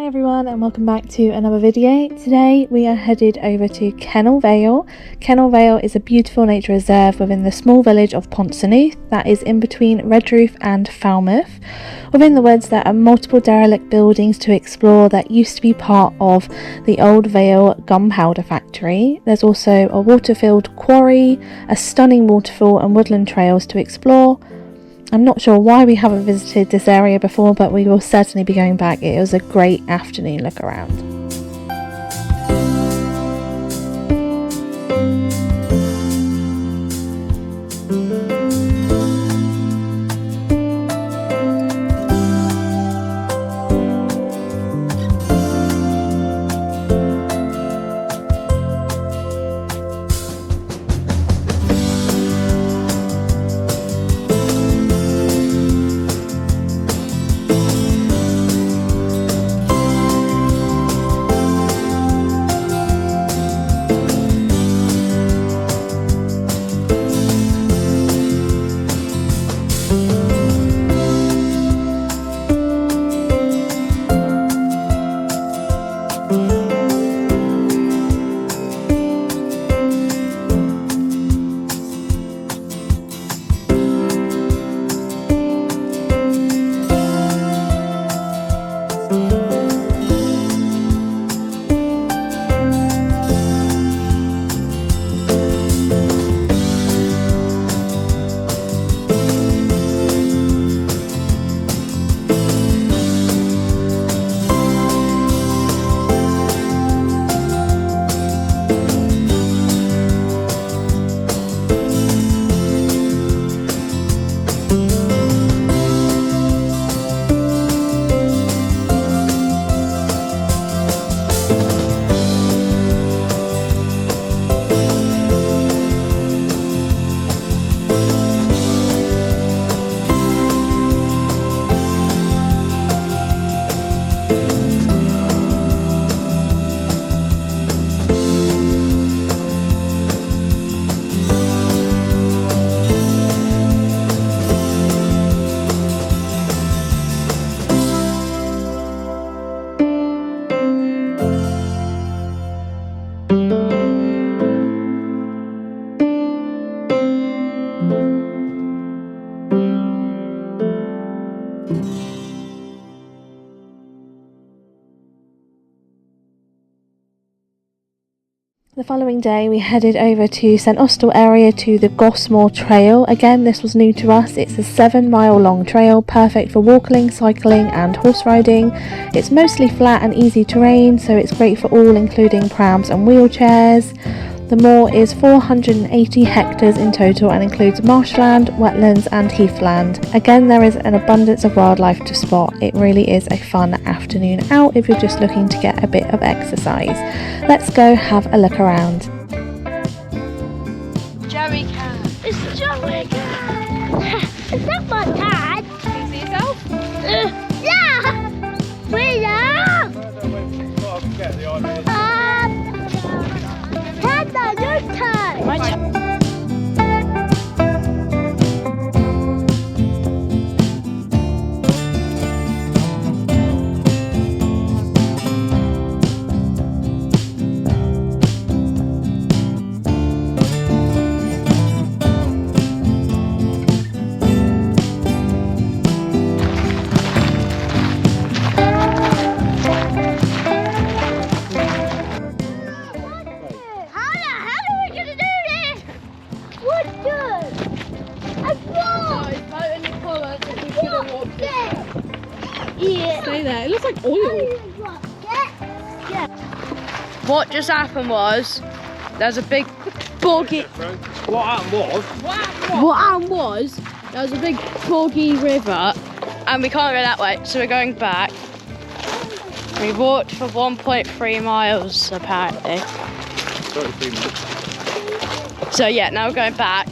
everyone and welcome back to another video. Today we are headed over to Kennal Vale. Kennal Vale is a beautiful nature reserve within the small village of Ponsanooth that is in between Redruth and Falmouth. Within the woods there are multiple derelict buildings to explore that used to be part of the old Vale gunpowder factory. There's also a water-filled quarry, a stunning waterfall and woodland trails to explore. I'm not sure why we haven't visited this area before, but we will certainly be going back. It was a great afternoon look around. The following day we headed over to St Austell area to the Goss Moor trail. Again, this was new to us. It's a 7-mile long trail, perfect for walking, cycling and horse riding. It's mostly flat and easy terrain, so it's great for all, including prams and wheelchairs. The moor is 480 hectares in total and includes marshland, wetlands and heathland. Again, there is an abundance of wildlife to spot. It really is a fun afternoon out if you're just looking to get a bit of exercise. Let's go have a look around. Joey cat. It's Joey cat. Is that my cat? Can you see yourself? Yeah. We are. Cat, your turn. My turn. Stay there. It looks like oil. What just happened was there's a big boggy. What happened was There was a big boggy river, and we can't go that way, so we're going back. We walked for 1.3 miles apparently. So yeah, now we're going back.